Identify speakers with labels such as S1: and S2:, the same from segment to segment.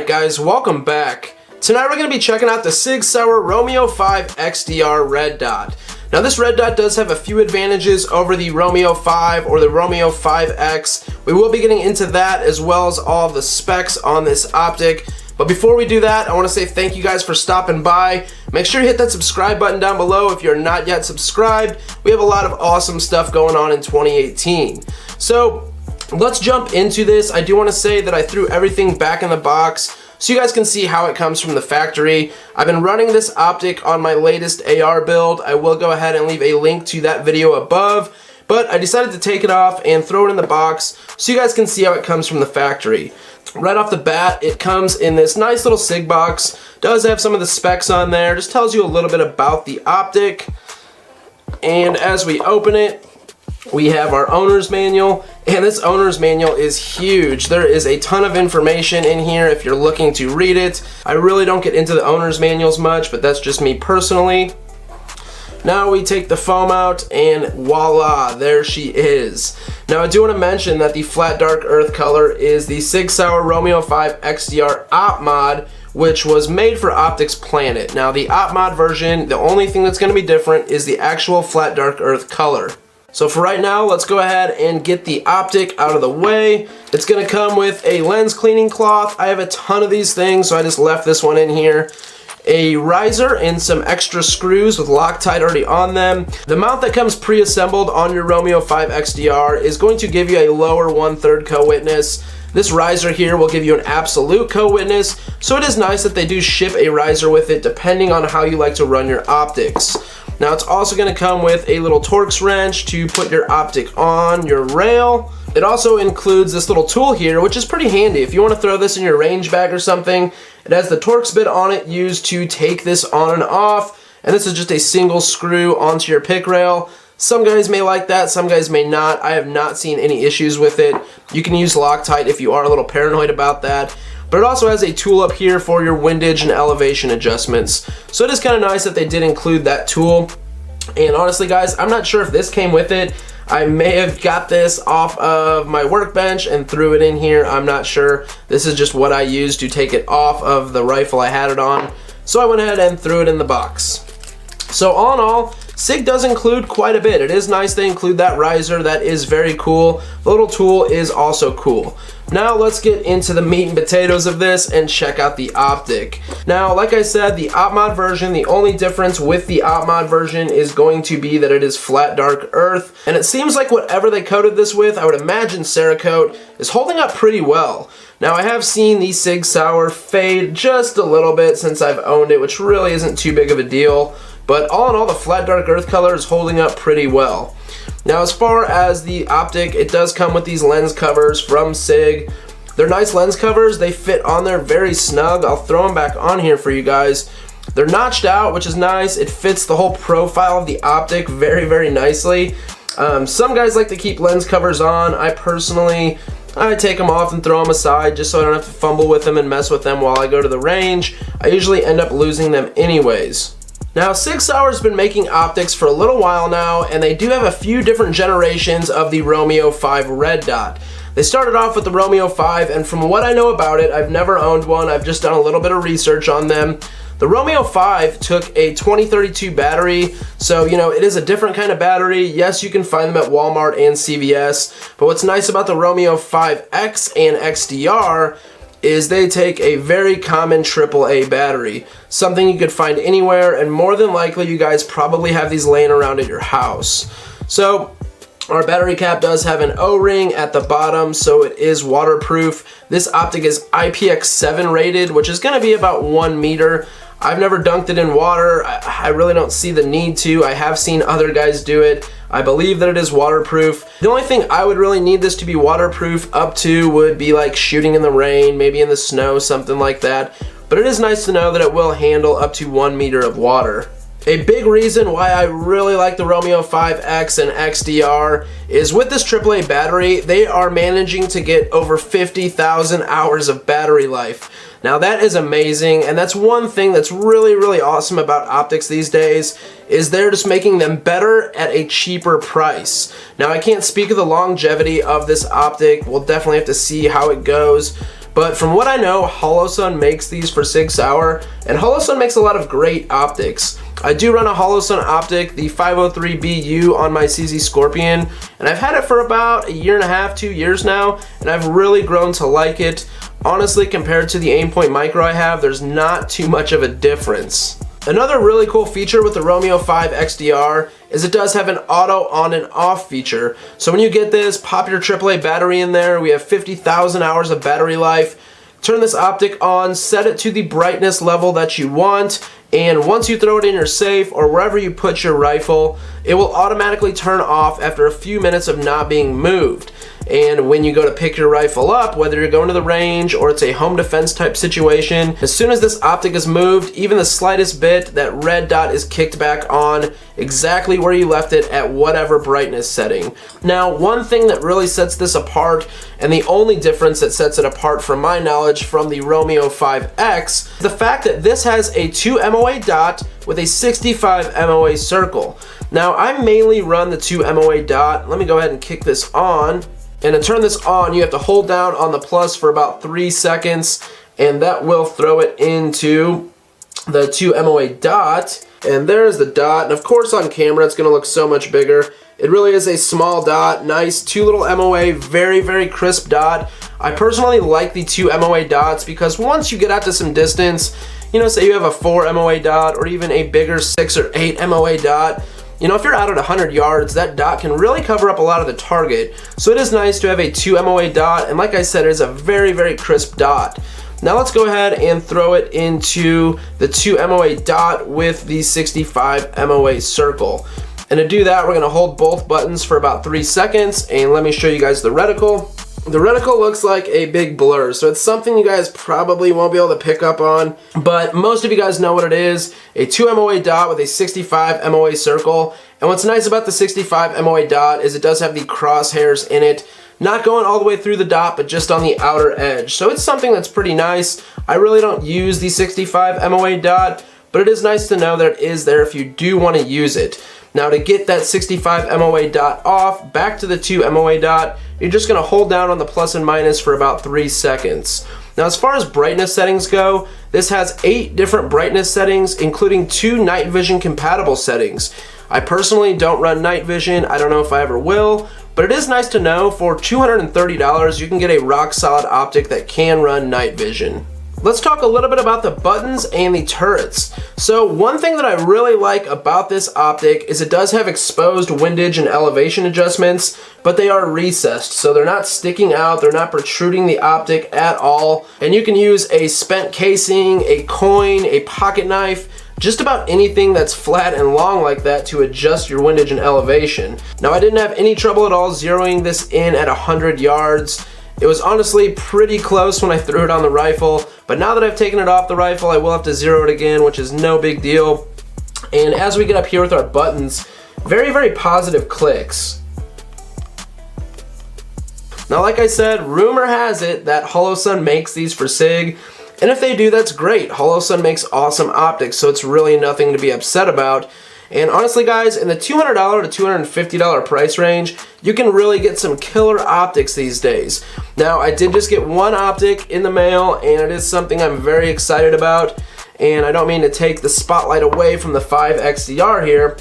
S1: guys, welcome back. Tonight we're going to be checking out the Sig Sauer Romeo 5 XDR red dot. Now this red dot does have a few advantages over the Romeo 5 or the Romeo 5X. We will be getting into that as well as all of the specs on this optic. But before we do that, I want to say thank you guys for stopping by. Make sure you hit that subscribe button down below if you're not yet subscribed. We have a lot of awesome stuff going on in 2018. So let's jump into this. I do want to say that I threw everything back in the box so you guys can see how it comes from the factory. I've been running this optic on my latest AR build. I will go ahead and leave a link to that video above, but I decided to take it off and throw it in the box so you guys can see how it comes from the factory. Right off the bat, it comes in this nice little Sig box. Does have some of the specs on there, just tells you a little bit about the optic. And as we open it, we have our owner's manual, and this owner's manual is huge. There is a ton of information in here if you're looking to read it. I really don't get into the owner's manuals much, but that's just me personally. Now we take the foam out, and voila, there she is. Now I do want to mention that the flat dark earth color is the Sig Sauer Romeo 5 Xdr Opmod, which was made for Optics Planet. Now the Opmod version, the only thing that's going to be different is the actual flat dark earth color. So for right now, let's go ahead and get the optic out of the way. It's going to come with a lens cleaning cloth. I have a ton of these things, so I just left this one in here. A riser and some extra screws with Loctite already on them. The mount that comes pre-assembled on your Romeo 5 XDR is going to give you a lower 1/3 co-witness. This riser here will give you an absolute co-witness, so it is nice that they do ship a riser with it depending on how you like to run your optics. Now it's also going to come with a little Torx wrench to put your optic on your rail. It also includes this little tool here, which is pretty handy. If you want to throw this in your range bag or something, it has the Torx bit on it used to take this on and off. And this is just a single screw onto your pick rail. Some guys may like that, some guys may not. I have not seen any issues with it. You can use Loctite if you are a little paranoid about that. But it also has a tool up here for your windage and elevation adjustments. So it is kind of nice that they did include that tool. And honestly guys, I'm not sure if this came with it. I may have got this off of my workbench and threw it in here. I'm not sure. This is just what I used to take it off of the rifle I had it on. So I went ahead and threw it in the box. So all in all, Sig does include quite a bit. It is nice they include that riser. That is very cool. The little tool is also cool. Now let's get into the meat and potatoes of this and check out the optic. Now, like I said, the Opmod version, the only difference with the Opmod version is going to be that it is flat dark earth. And it seems like whatever they coated this with, I would imagine Cerakote, is holding up pretty well. Now I have seen the Sig Sauer fade just a little bit since I've owned it, which really isn't too big of a deal. But all in all, the flat dark earth color is holding up pretty well. Now as far as the optic, it does come with these lens covers from Sig. They're nice lens covers. They fit on there very snug. I'll throw them back on here for you guys. They're notched out, which is nice. It fits the whole profile of the optic very, very nicely. Some guys like to keep lens covers on. I take them off and throw them aside just so I don't have to fumble with them and mess with them while I go to the range. I usually end up losing them anyways. Now, Sig Sauer's been making optics for a little while now, and they do have a few different generations of the Romeo 5 red dot. They started off with the Romeo 5, and from what I know about it, I've never owned one. I've just done a little bit of research on them. The Romeo 5 took a 2032 battery, so you know, it is a different kind of battery. Yes, you can find them at Walmart and CVS, but what's nice about the Romeo 5X and XDR is they take a very common AAA battery, something you could find anywhere, and more than likely you guys probably have these laying around at your house. So our battery cap does have an O-ring at the bottom, so it is waterproof. This optic is IPX7 rated, which is going to be about 1 meter. I've never dunked it in water. I really don't see the need to. I have seen other guys do it. I believe that it is waterproof. The only thing I would really need this to be waterproof up to would be like shooting in the rain, maybe in the snow, something like that. But it is nice to know that it will handle up to 1 meter of water. A big reason why I really like the Romeo 5X and XDR is with this AAA battery, they are managing to get over 50,000 hours of battery life. Now that is amazing, and that's one thing that's really, really awesome about optics these days, is they're just making them better at a cheaper price. Now I can't speak of the longevity of this optic. We'll definitely have to see how it goes. But from what I know, Holosun makes these for Sig Sauer, and Holosun makes a lot of great optics. I do run a Holosun optic, the 503BU, on my CZ Scorpion, and I've had it for about a year and a half, 2 years now, and I've really grown to like it. Honestly, compared to the Aimpoint Micro I have, there's not too much of a difference. Another really cool feature with the Romeo 5 XDR is it does have an auto on and off feature. So when you get this, pop your AAA battery in there. We have 50,000 hours of battery life. Turn this optic on, set it to the brightness level that you want, and once you throw it in your safe or wherever you put your rifle, it will automatically turn off after a few minutes of not being moved. And when you go to pick your rifle up, whether you're going to the range or it's a home defense type situation, as soon as this optic is moved, even the slightest bit, that red dot is kicked back on exactly where you left it at whatever brightness setting. Now, one thing that really sets this apart, and the only difference that sets it apart from my knowledge from the Romeo 5X, is the fact that this has a 2 MOA dot with a 65 MOA circle. Now, I mainly run the 2 MOA dot. Let me go ahead and kick this on. And to turn this on, you have to hold down on the plus for about 3 seconds, and that will throw it into the 2 MOA dot. And there's the dot, and of course on camera it's gonna look so much bigger. It really is a small dot, nice 2 little MOA, very, very crisp dot. I personally like the 2 MOA dots because once you get out to some distance, you know, say you have a 4 MOA dot or even a bigger 6 or 8 MOA dot, you know, if you're out at 100 yards, that dot can really cover up a lot of the target. So it is nice to have a 2 MOA dot, and like I said, it is a very, very crisp dot. Now let's go ahead and throw it into the 2 MOA dot with the 65 MOA circle. And to do that, we're gonna hold both buttons for about 3 seconds, and let me show you guys the reticle. The reticle looks like a big blur, so it's something you guys probably won't be able to pick up on, but most of you guys know what it is. A 2 MOA dot with a 65 MOA circle. And what's nice about the 65 MOA dot is it does have the crosshairs in it, not going all the way through the dot, but just on the outer edge. So it's something that's pretty nice. I really don't use the 65 MOA dot, but it is nice to know that it is there if you do want to use it. Now to get that 65 MOA dot off, back to the 2 MOA dot, you're just going to hold down on the plus and minus for about 3 seconds. Now as far as brightness settings go, this has 8 different brightness settings, including 2 night vision compatible settings. I personally don't run night vision, I don't know if I ever will, but it is nice to know for $230 you can get a rock solid optic that can run night vision. Let's talk a little bit about the buttons and the turrets. So one thing that I really like about this optic is it does have exposed windage and elevation adjustments, but they are recessed, so they're not sticking out, they're not protruding the optic at all, and you can use a spent casing, a coin, a pocket knife, just about anything that's flat and long like that to adjust your windage and elevation. Now I didn't have any trouble at all zeroing this in at 100 yards. It was honestly pretty close when I threw it on the rifle, but now that I've taken it off the rifle, I will have to zero it again, which is no big deal. And as we get up here with our buttons, very, very positive clicks. Now, like I said, rumor has it that Holosun makes these for Sig, and if they do, that's great. Holosun makes awesome optics, so it's really nothing to be upset about. And honestly guys, in the $200 to $250 price range, you can really get some killer optics these days. Now, I did just get one optic in the mail, and it is something I'm very excited about. And I don't mean to take the spotlight away from the 5 XDR here,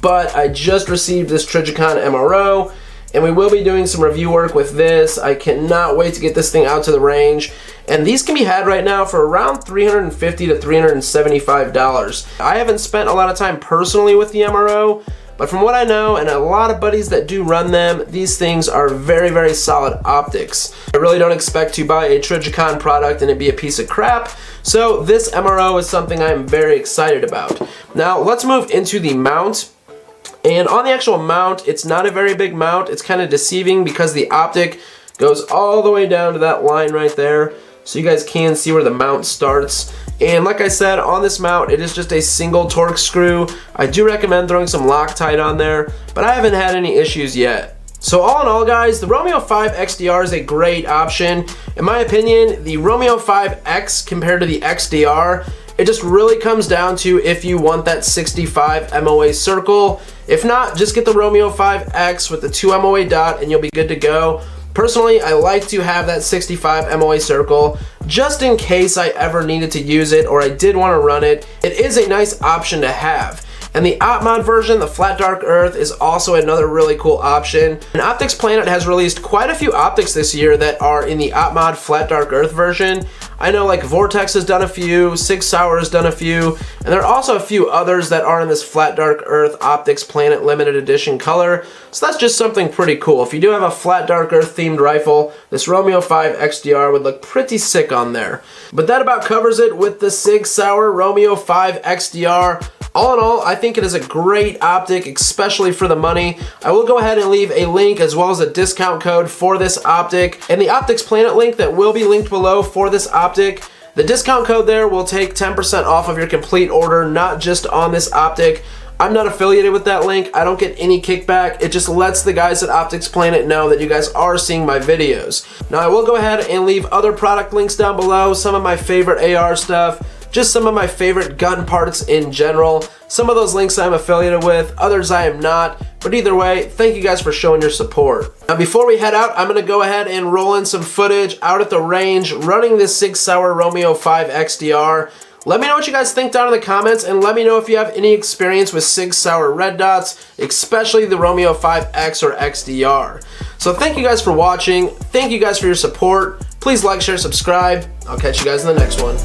S1: but I just received this Trijicon MRO, and we will be doing some review work with this. I cannot wait to get this thing out to the range. And these can be had right now for around $350 to $375. I haven't spent a lot of time personally with the MRO, but from what I know, and a lot of buddies that do run them, these things are very, very solid optics. I really don't expect to buy a Trijicon product and it be a piece of crap, so this MRO is something I'm very excited about. Now, let's move into the mount. And on the actual mount, it's not a very big mount. It's kind of deceiving because the optic goes all the way down to that line right there. So you guys can see where the mount starts. And like I said, on this mount, it is just a single Torx screw. I do recommend throwing some Loctite on there, but I haven't had any issues yet. So all in all guys, the Romeo 5 XDR is a great option. In my opinion, the Romeo 5X compared to the XDR, it just really comes down to if you want that 65 MOA circle. If not, just get the Romeo 5X with the 2 MOA dot and you'll be good to go. Personally, I like to have that 65 MOA circle just in case I ever needed to use it or I did want to run it. It is a nice option to have. And the Opmod version, the Flat Dark Earth, is also another really cool option. And Optics Planet has released quite a few optics this year that are in the Opmod Flat Dark Earth version. I know like Vortex has done a few, Sig Sauer has done a few, and there are also a few others that are in this Flat Dark Earth Optics Planet limited edition color. So that's just something pretty cool. If you do have a Flat Dark Earth themed rifle, this Romeo 5 XDR would look pretty sick on there. But that about covers it with the Sig Sauer Romeo 5 XDR. All in all, I think it is a great optic, especially for the money. I will go ahead and leave a link as well as a discount code for this optic, and the Optics Planet link that will be linked below for this optic. The discount code there will take 10% off of your complete order, not just on this optic. I'm not affiliated with that link. I don't get any kickback. It just lets the guys at Optics Planet know that you guys are seeing my videos. Now I will go ahead and leave other product links down below, some of my favorite AR stuff, just some of my favorite gun parts in general. Some of those links I'm affiliated with, others I am not. But either way, thank you guys for showing your support. Now before we head out, I'm going to go ahead and roll in some footage out at the range running this Sig Sauer Romeo 5 XDR. Let me know what you guys think down in the comments, and let me know if you have any experience with Sig Sauer red dots, especially the Romeo 5X or XDR. So thank you guys for watching. Thank you guys for your support. Please like, share, subscribe. I'll catch you guys in the next one.